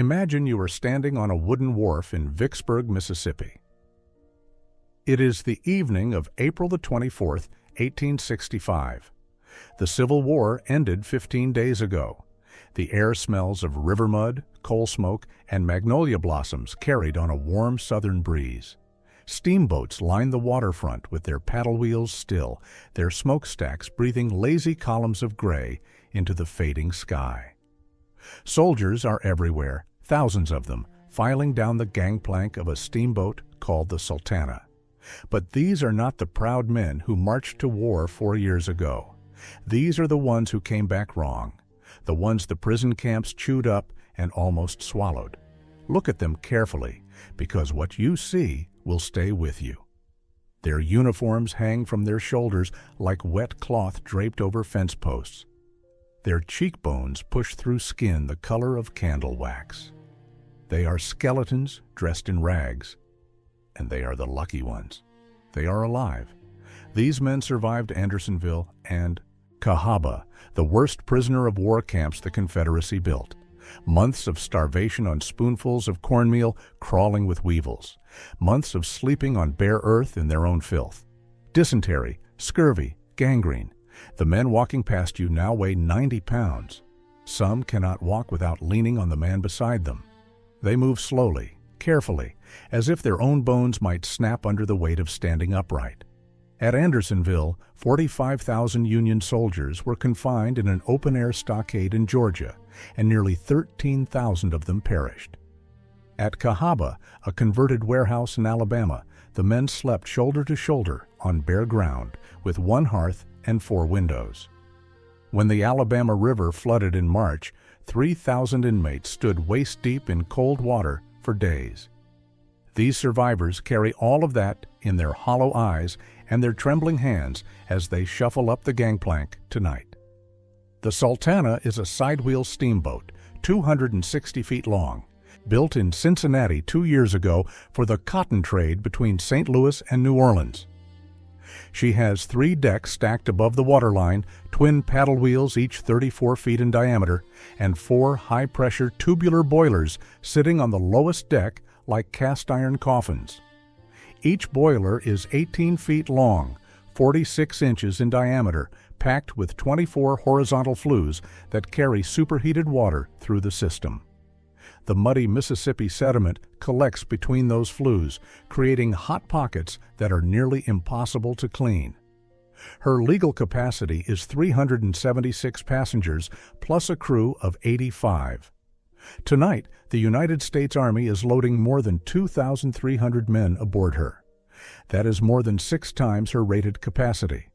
Imagine you are standing on a wooden wharf in Vicksburg, Mississippi. It is the evening of April the 24th, 1865. The Civil War ended 15 days ago. The air smells of river mud, coal smoke, and magnolia blossoms carried on a warm southern breeze. Steamboats line the waterfront with their paddle wheels still, their smokestacks breathing lazy columns of gray into the fading sky. Soldiers are everywhere, thousands of them, filing down the gangplank of a steamboat called the Sultana. But these are not the proud men who marched to war 4 years ago. These are the ones who came back wrong, the ones the prison camps chewed up and almost swallowed. Look at them carefully, because what you see will stay with you. Their uniforms hang from their shoulders like wet cloth draped over fence posts. Their cheekbones push through skin the color of candle wax. They are skeletons dressed in rags, and they are the lucky ones. They are alive. These men survived Andersonville and Cahaba, the worst prisoner of war camps the Confederacy built. Months of starvation on spoonfuls of cornmeal crawling with weevils. Months of sleeping on bare earth in their own filth. Dysentery, scurvy, gangrene. The men walking past you now weigh 90 pounds. Some cannot walk without leaning on the man beside them. They move slowly, carefully, as if their own bones might snap under the weight of standing upright. At Andersonville, 45,000 Union soldiers were confined in an open-air stockade in Georgia, and nearly 13,000 of them perished. At Cahaba, a converted warehouse in Alabama, the men slept shoulder to shoulder on bare ground with one hearth and 4 windows. When the Alabama River flooded in March, 3,000 inmates stood waist-deep in cold water for days. These survivors carry all of that in their hollow eyes and their trembling hands as they shuffle up the gangplank tonight. The Sultana is a sidewheel steamboat, 260 feet long, built in Cincinnati 2 years ago for the cotton trade between St. Louis and New Orleans. She has 3 decks stacked above the waterline, twin paddle wheels each 34 feet in diameter, and 4 high-pressure tubular boilers sitting on the lowest deck like cast-iron coffins. Each boiler is 18 feet long, 46 inches in diameter, packed with 24 horizontal flues that carry superheated water through the system. The muddy Mississippi sediment collects between those flues, creating hot pockets that are nearly impossible to clean. Her legal capacity is 376 passengers, plus a crew of 85. Tonight, the United States Army is loading more than 2,300 men aboard her. That is more than 6 times her rated capacity.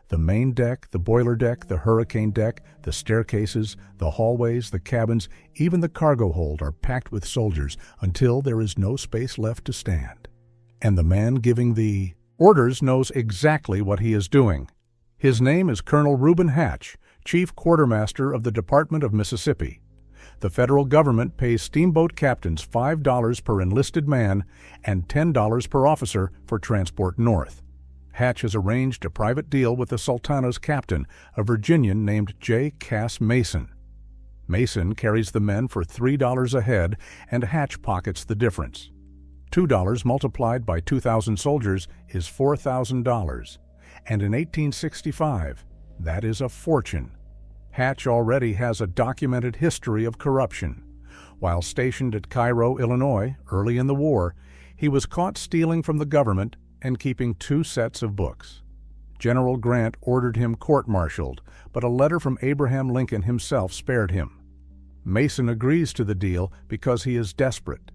The main deck, the boiler deck, the hurricane deck, the staircases, the hallways, the cabins, even the cargo hold are packed with soldiers until there is no space left to stand. And the man giving the orders knows exactly what he is doing. His name is Colonel Reuben Hatch, Chief Quartermaster of the Department of Mississippi. The federal government pays steamboat captains $5 per enlisted man and $10 per officer for transport north. Hatch has arranged a private deal with the Sultana's captain, a Virginian named J. Cass Mason. Mason carries the men for $3 a head, and Hatch pockets the difference. $2 multiplied by 2,000 soldiers is $4,000, and in 1865, that is a fortune. Hatch already has a documented history of corruption. While stationed at Cairo, Illinois, early in the war, he was caught stealing from the government and keeping 2 sets of books. General Grant ordered him court-martialed, but a letter from Abraham Lincoln himself spared him. Mason agrees to the deal because he is desperate.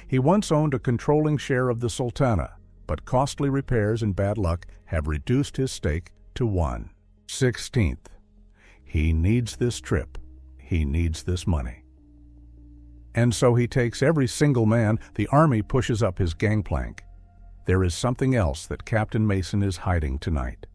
He once owned a controlling share of the Sultana, but costly repairs and bad luck have reduced his stake to 1/16. He needs this trip. He needs this money. And so he takes every single man the Army pushes up his gangplank. There is something else that Captain Mason is hiding tonight.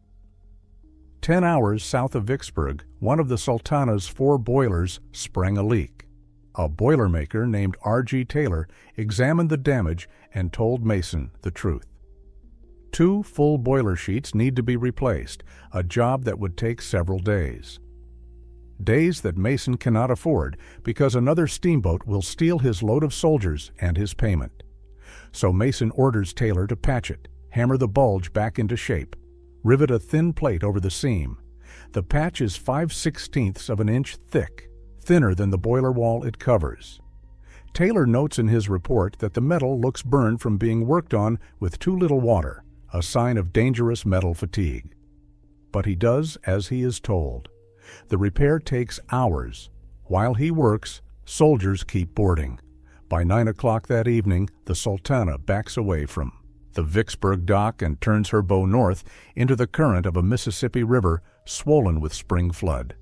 10 hours south of Vicksburg, one of the Sultana's 4 boilers sprang a leak. A boilermaker named R.G. Taylor examined the damage and told Mason the truth. 2 full boiler sheets need to be replaced, a job that would take several days. days that Mason cannot afford because another steamboat will steal his load of soldiers and his payment. So Mason orders Taylor to patch it, hammer the bulge back into shape, rivet a thin plate over the seam. The patch is 5/16 of an inch thick, thinner than the boiler wall it covers. Taylor notes in his report that the metal looks burned from being worked on with too little water, a sign of dangerous metal fatigue. But he does as he is told. The repair takes hours. While he works, soldiers keep boarding. By 9 o'clock that evening, the Sultana backs away from the Vicksburg dock and turns her bow north into the current of a Mississippi River swollen with spring flood.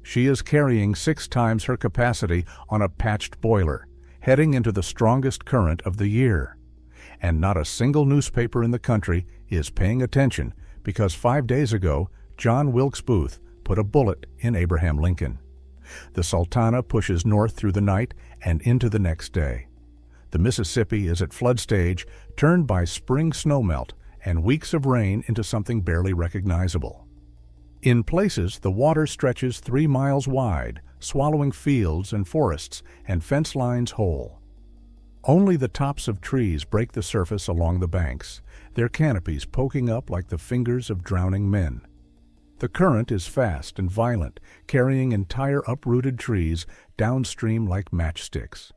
She is carrying 6 times her capacity on a patched boiler, heading into the strongest current of the year. And not a single newspaper in the country is paying attention because 5 days ago, John Wilkes Booth put a bullet in Abraham Lincoln. The Sultana pushes north through the night and into the next day. The Mississippi is at flood stage, turned by spring snowmelt and weeks of rain into something barely recognizable. In places, the water stretches 3 miles wide, swallowing fields and forests and fence lines whole. Only the tops of trees break the surface along the banks, their canopies poking up like the fingers of drowning men. The current is fast and violent, carrying entire uprooted trees downstream like matchsticks.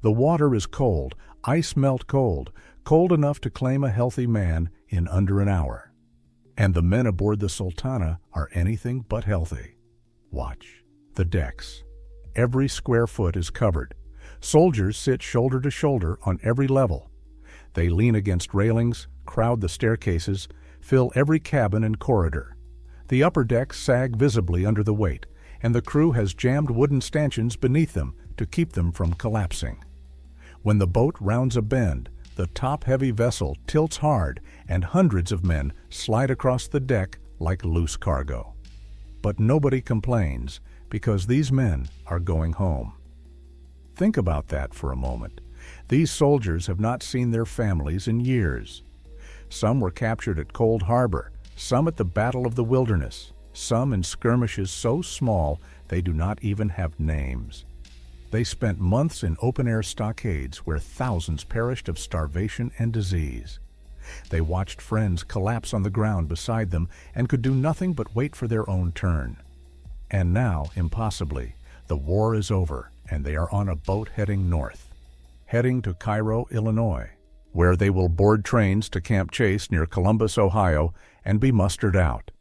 The water is cold, ice melt cold, cold enough to claim a healthy man in under an hour. And the men aboard the Sultana are anything but healthy. Watch the decks. Every square foot is covered. Soldiers sit shoulder to shoulder on every level. They lean against railings, crowd the staircases, fill every cabin and corridor. The upper decks sag visibly under the weight, and the crew has jammed wooden stanchions beneath them to keep them from collapsing. When the boat rounds a bend, the top-heavy vessel tilts hard, and hundreds of men slide across the deck like loose cargo. But nobody complains, because these men are going home. Think about that for a moment. These soldiers have not seen their families in years. Some were captured at Cold Harbor, some at the Battle of the Wilderness, some in skirmishes so small they do not even have names. They spent months in open-air stockades where thousands perished of starvation and disease. They watched friends collapse on the ground beside them and could do nothing but wait for their own turn. And now, impossibly, the war is over and they are on a boat heading north, heading to Cairo, Illinois, where they will board trains to Camp Chase near Columbus, Ohio, and be mustered out.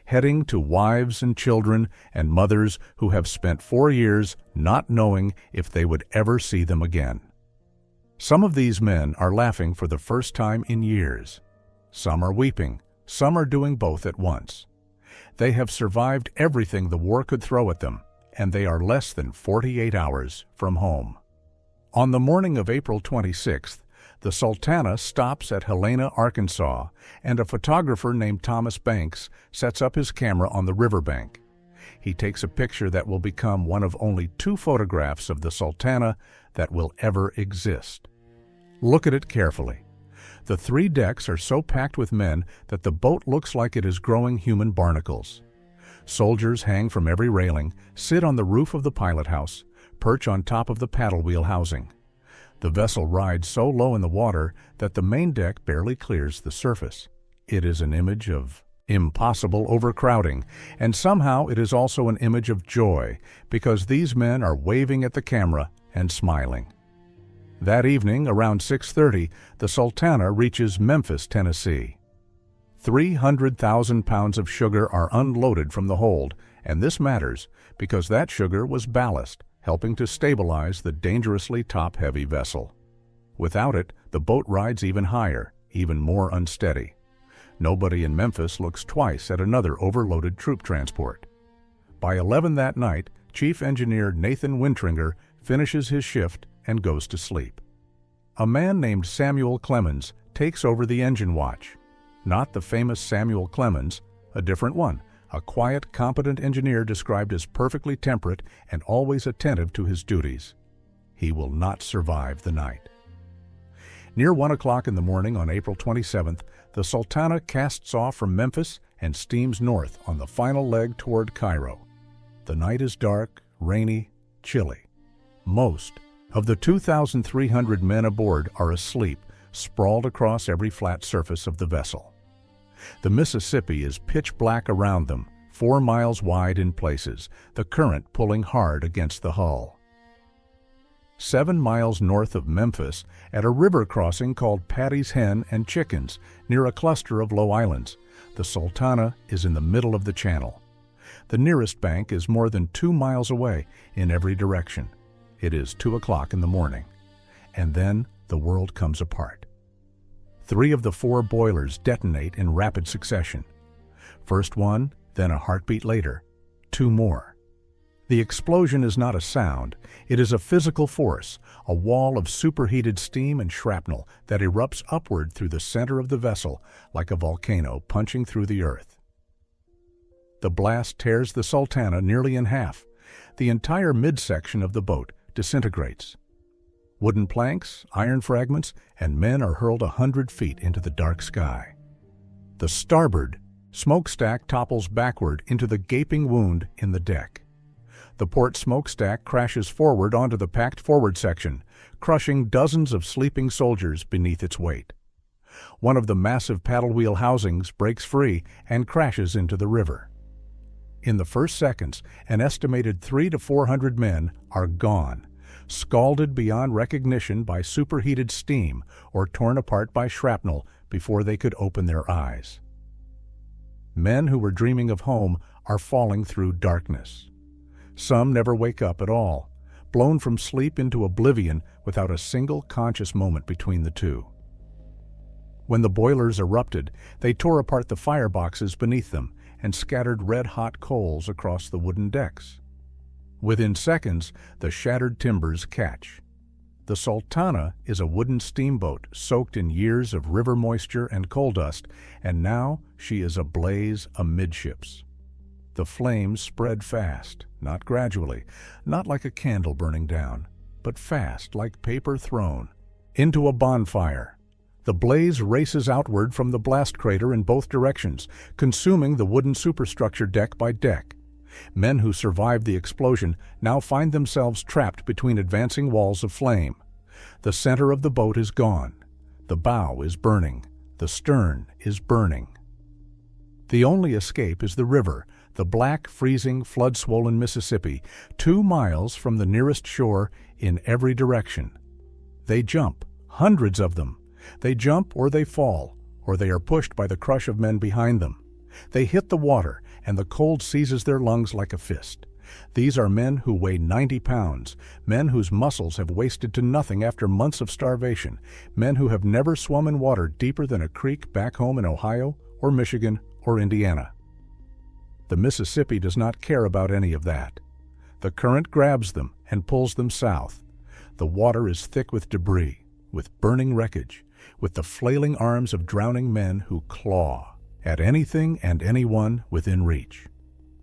Heading to wives and children and mothers who have spent 4 years not knowing if they would ever see them again. Some of these men are laughing for the first time in years. Some are weeping. Some are doing both at once. They have survived everything the war could throw at them, and they are less than 48 hours from home. On the morning of April 26th, the Sultana stops at Helena, Arkansas, and a photographer named Thomas Banks sets up his camera on the riverbank. He takes a picture that will become one of only 2 photographs of the Sultana that will ever exist. Look at it carefully. The 3 decks are so packed with men that the boat looks like it is growing human barnacles. Soldiers hang from every railing, sit on the roof of the pilot house, perch on top of the paddle wheel housing. The vessel rides so low in the water that the main deck barely clears the surface. It is an image of impossible overcrowding, and somehow it is also an image of joy, because these men are waving at the camera and smiling. That evening, around 6:30, the Sultana reaches Memphis, Tennessee. 300,000 pounds of sugar are unloaded from the hold, and this matters because that sugar was ballast, helping to stabilize the dangerously top-heavy vessel. Without it, the boat rides even higher, even more unsteady. Nobody in Memphis looks twice at another overloaded troop transport. By 11 that night, Chief Engineer Nathan Wintringer finishes his shift and goes to sleep. A man named Samuel Clemens takes over the engine watch. Not the famous Samuel Clemens, a different one, a quiet, competent engineer described as perfectly temperate and always attentive to his duties. He will not survive the night. Near 1 o'clock in the morning on April 27th, the Sultana casts off from Memphis and steams north on the final leg toward Cairo. The night is dark, rainy, chilly. Most of the 2,300 men aboard are asleep, sprawled across every flat surface of the vessel. The Mississippi is pitch black around them, 4 miles wide in places, the current pulling hard against the hull. 7 miles north of Memphis, at a river crossing called Paddy's Hen and Chickens, near a cluster of low islands, the Sultana is in the middle of the channel. The nearest bank is more than 2 miles away in every direction. It is 2 o'clock in the morning. And then the world comes apart. 3 of the 4 boilers detonate in rapid succession. First one, then a heartbeat later, 2 more. The explosion is not a sound, it is a physical force, a wall of superheated steam and shrapnel that erupts upward through the center of the vessel like a volcano punching through the earth. The blast tears the Sultana nearly in half. The entire midsection of the boat disintegrates. Wooden planks, iron fragments, and men are hurled 100 feet into the dark sky. The starboard smokestack topples backward into the gaping wound in the deck. The port smokestack crashes forward onto the packed forward section, crushing dozens of sleeping soldiers beneath its weight. One of the massive paddle wheel housings breaks free and crashes into the river. In the first seconds, an estimated 300 to 400 men are gone, scalded beyond recognition by superheated steam or torn apart by shrapnel before they could open their eyes. Men who were dreaming of home are falling through darkness. Some never wake up at all, blown from sleep into oblivion without a single conscious moment between the two. When the boilers erupted, they tore apart the fireboxes beneath them and scattered red-hot coals across the wooden decks. Within seconds, the shattered timbers catch. The Sultana is a wooden steamboat soaked in years of river moisture and coal dust, and now she is ablaze amidships. The flames spread fast, not gradually, not like a candle burning down, but fast like paper thrown into a bonfire. The blaze races outward from the blast crater in both directions, consuming the wooden superstructure deck by deck. Men who survived the explosion now find themselves trapped between advancing walls of flame. The center of the boat is gone. The bow is burning. The stern is burning. The only escape is the river, the black, freezing, flood-swollen Mississippi, 2 miles from the nearest shore in every direction. They jump, hundreds of them. They jump or they fall, or they are pushed by the crush of men behind them. They hit the water, and the cold seizes their lungs like a fist. These are men who weigh 90 pounds, men whose muscles have wasted to nothing after months of starvation, men who have never swum in water deeper than a creek back home in Ohio or Michigan or Indiana. The Mississippi does not care about any of that. The current grabs them and pulls them south. The water is thick with debris, with burning wreckage, with the flailing arms of drowning men who claw at anything and anyone within reach.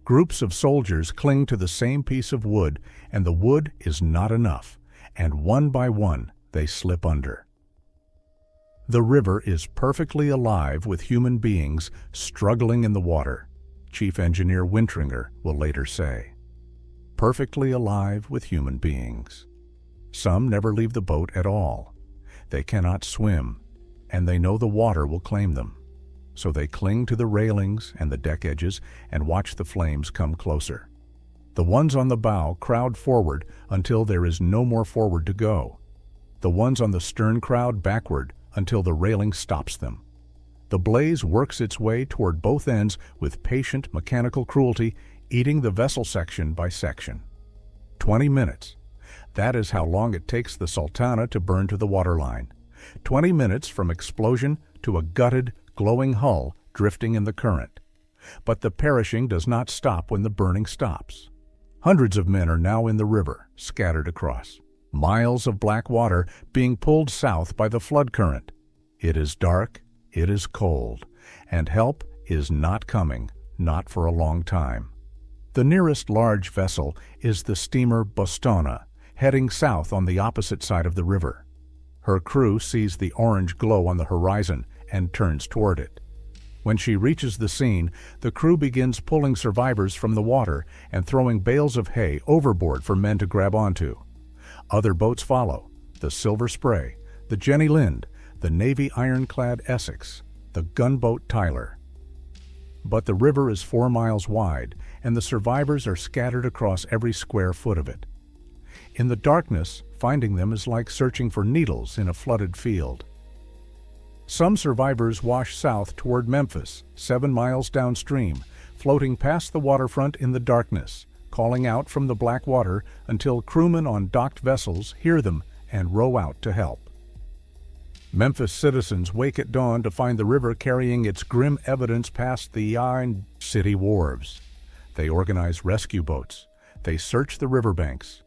Groups of soldiers cling to the same piece of wood, and the wood is not enough, and one by one they slip under. The river is perfectly alive with human beings struggling in the water, Chief Engineer Wintringer will later say. Perfectly alive with human beings. Some never leave the boat at all. They cannot swim, and they know the water will claim them. So they cling to the railings and the deck edges and watch the flames come closer. The ones on the bow crowd forward until there is no more forward to go. The ones on the stern crowd backward until the railing stops them. The blaze works its way toward both ends with patient mechanical cruelty, eating the vessel section by section. 20 minutes. That is how long it takes the Sultana to burn to the waterline. 20 minutes from explosion to a gutted, glowing hull drifting in the current. But the perishing does not stop when the burning stops. Hundreds of men are now in the river, scattered across. Miles of black water being pulled south by the flood current. It is dark, it is cold, and help is not coming, not for a long time. The nearest large vessel is the steamer Bostona, heading south on the opposite side of the river. Her crew sees the orange glow on the horizon and turns toward it. When she reaches the scene, the crew begins pulling survivors from the water and throwing bales of hay overboard for men to grab onto. Other boats follow: the Silver Spray, the Jenny Lind, the Navy ironclad Essex, the gunboat Tyler. But the river is 4 miles wide, and the survivors are scattered across every square foot of it. In the darkness, finding them is like searching for needles in a flooded field. Some survivors wash south toward Memphis, 7 miles downstream, floating past the waterfront in the darkness, calling out from the black water until crewmen on docked vessels hear them and row out to help. Memphis citizens wake at dawn to find the river carrying its grim evidence past the city wharves. They organize rescue boats. They search the riverbanks.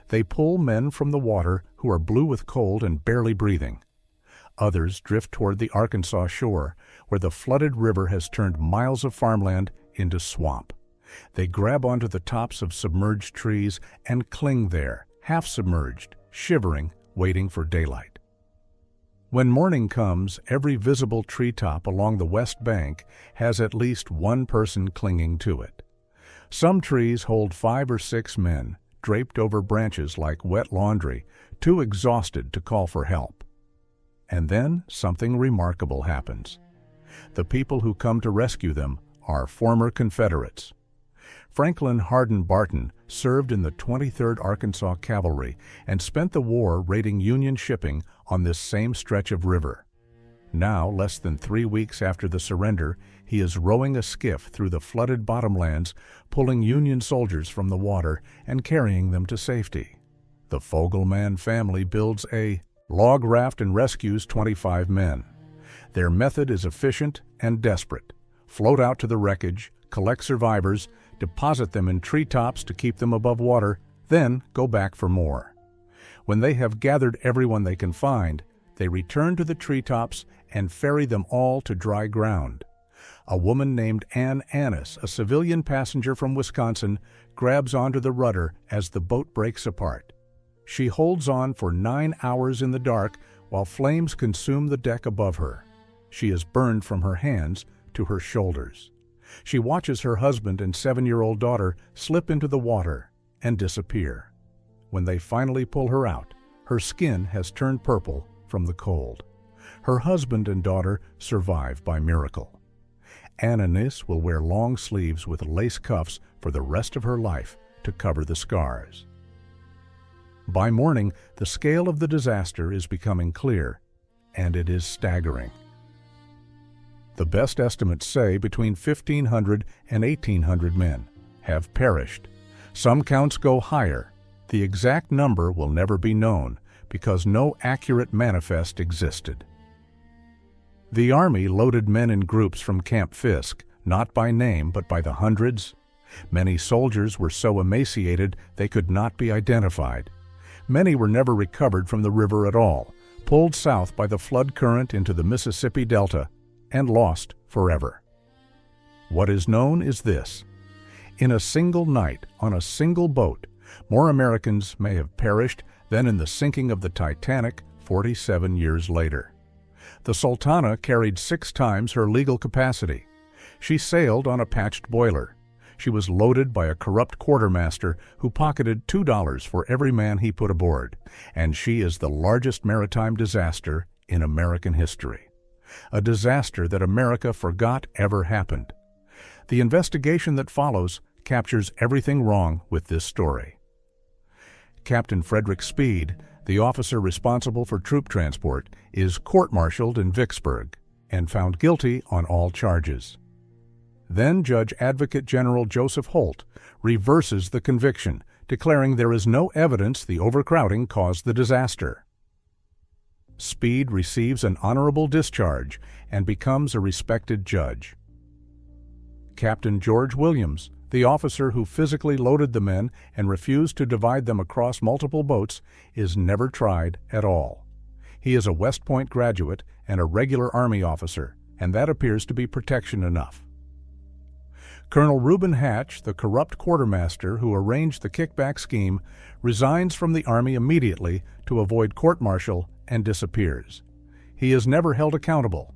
They pull men from the water who are blue with cold and barely breathing. Others drift toward the Arkansas shore, where the flooded river has turned miles of farmland into swamp. They grab onto the tops of submerged trees and cling there, half submerged, shivering, waiting for daylight. When morning comes, every visible treetop along the west bank has at least one person clinging to it. Some trees hold 5 or 6 men, draped over branches like wet laundry, too exhausted to call for help. And then something remarkable happens. The people who come to rescue them are former Confederates. Franklin Hardin Barton served in the 23rd Arkansas Cavalry and spent the war raiding Union shipping on this same stretch of river. Now, less than 3 weeks after the surrender, he is rowing a skiff through the flooded bottomlands, pulling Union soldiers from the water and carrying them to safety. The Fogelman family builds a log raft and rescues 25 men. Their method is efficient and desperate. Float out to the wreckage, collect survivors, deposit them in treetops to keep them above water, then go back for more. When they have gathered everyone they can find, they return to the treetops and ferry them all to dry ground. A woman named Ann Annis, a civilian passenger from Wisconsin, grabs onto the rudder as the boat breaks apart. She holds on for 9 hours in the dark while flames consume the deck above her. She is burned from her hands to her shoulders. She watches her husband and 7-year-old daughter slip into the water and disappear. When they finally pull her out, her skin has turned purple from the cold. Her husband and daughter survive by miracle. Annis will wear long sleeves with lace cuffs for the rest of her life to cover the scars. By morning, the scale of the disaster is becoming clear, and it is staggering. The best estimates say between 1,500 and 1,800 men have perished. Some counts go higher. The exact number will never be known because no accurate manifest existed. The Army loaded men in groups from Camp Fisk, not by name but by the hundreds. Many soldiers were so emaciated they could not be identified. Many were never recovered from the river at all, pulled south by the flood current into the Mississippi Delta, and lost forever. What is known is this: in a single night, on a single boat, more Americans may have perished than in the sinking of the Titanic 47 years later. The Sultana carried 6 times her legal capacity. She sailed on a patched boiler. She was loaded by a corrupt quartermaster who pocketed $2 for every man he put aboard, and she is the largest maritime disaster in American history. A disaster that America forgot ever happened. The investigation that follows captures everything wrong with this story. Captain Frederick Speed, the officer responsible for troop transport, is court-martialed in Vicksburg and found guilty on all charges. Then Judge Advocate General Joseph Holt reverses the conviction, declaring there is no evidence the overcrowding caused the disaster. Speed receives an honorable discharge and becomes a respected judge. Captain George Williams, the officer who physically loaded the men and refused to divide them across multiple boats, is never tried at all. He is a West Point graduate and a regular Army officer, and that appears to be protection enough. Colonel Reuben Hatch, the corrupt quartermaster who arranged the kickback scheme, resigns from the Army immediately to avoid court-martial and disappears. He is never held accountable.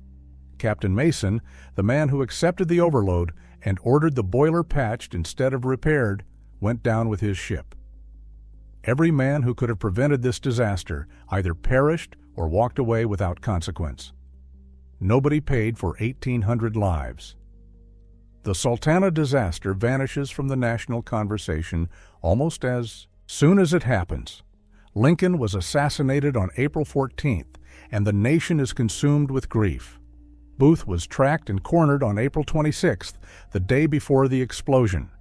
Captain Mason, the man who accepted the overload and ordered the boiler patched instead of repaired, went down with his ship. Every man who could have prevented this disaster either perished or walked away without consequence. Nobody paid for 1,800 lives. The Sultana disaster vanishes from the national conversation almost as soon as it happens. Lincoln was assassinated on April 14th, and the nation is consumed with grief. Booth was tracked and cornered on April 26th, the day before the explosion.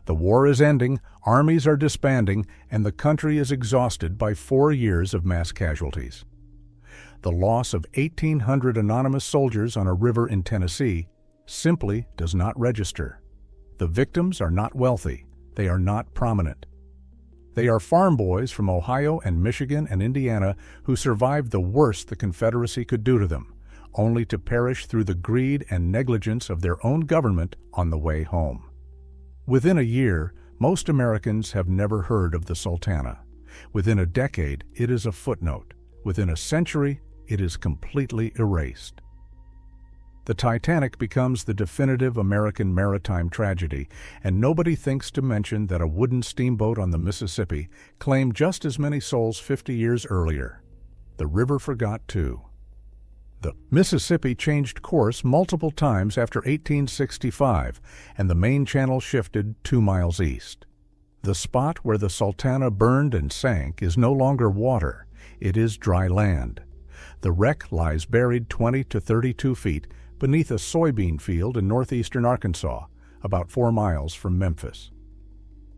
The war is ending, armies are disbanding, and the country is exhausted by 4 years of mass casualties. The loss of 1,800 anonymous soldiers on a river in Tennessee simply does not register. The victims are not wealthy. They are not prominent. They are farm boys from Ohio and Michigan and Indiana who survived the worst the Confederacy could do to them, only to perish through the greed and negligence of their own government on the way home. Within a year, most Americans have never heard of the Sultana. Within a decade, it is a footnote. Within a century, it is completely erased. The Titanic becomes the definitive American maritime tragedy, and nobody thinks to mention that a wooden steamboat on the Mississippi claimed just as many souls 50 years earlier. The river forgot too. The Mississippi changed course multiple times after 1865, and the main channel shifted 2 miles east. The spot where the Sultana burned and sank is no longer water, it is dry land. The wreck lies buried 20 to 32 feet beneath a soybean field in northeastern Arkansas, about 4 miles from Memphis.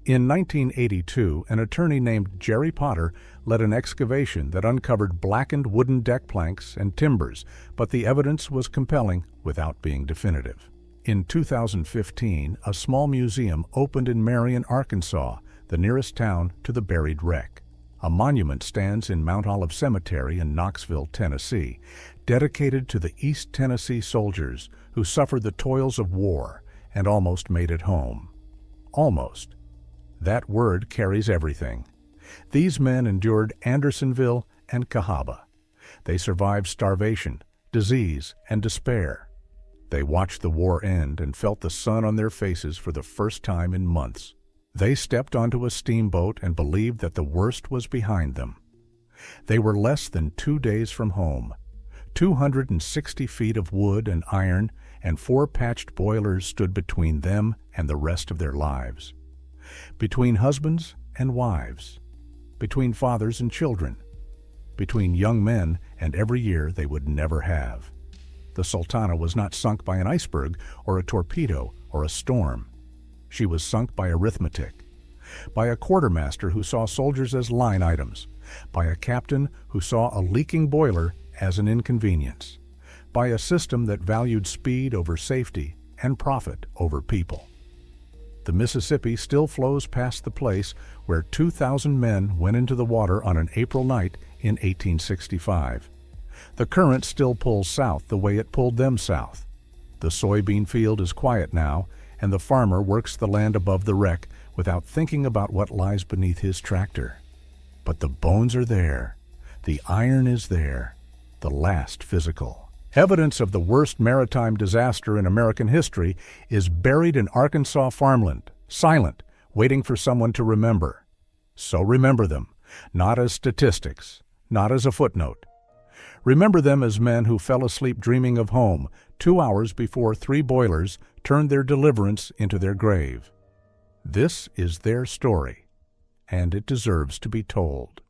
In 1982, an attorney named Jerry Potter led an excavation that uncovered blackened wooden deck planks and timbers, but the evidence was compelling without being definitive. In 2015, a small museum opened in Marion, Arkansas, the nearest town to the buried wreck. A monument stands in Mount Olive Cemetery in Knoxville, Tennessee, dedicated to the East Tennessee soldiers who suffered the toils of war and almost made it home. Almost. That word carries everything. These men endured Andersonville and Cahaba. They survived starvation, disease, and despair. They watched the war end and felt the sun on their faces for the first time in months. They stepped onto a steamboat and believed that the worst was behind them. They were less than 2 days from home. 260 feet of wood and iron and 4 patched boilers stood between them and the rest of their lives. Between husbands and wives. Between fathers and children. Between young men and every year they would never have. The Sultana was not sunk by an iceberg or a torpedo or a storm. She was sunk by arithmetic, by a quartermaster who saw soldiers as line items, by a captain who saw a leaking boiler as an inconvenience, by a system that valued speed over safety and profit over people. The Mississippi still flows past the place where 2,000 men went into the water on an April night in 1865. The current still pulls south the way it pulled them south. The soybean field is quiet now, and the farmer works the land above the wreck without thinking about what lies beneath his tractor. But the bones are there. The iron is there. The last physical. Evidence of the worst maritime disaster in American history is buried in Arkansas farmland, silent, waiting for someone to remember. So remember them, not as statistics, not as a footnote. Remember them as men who fell asleep dreaming of home 2 hours before 3 boilers turned their deliverance into their grave. This is their story, and it deserves to be told.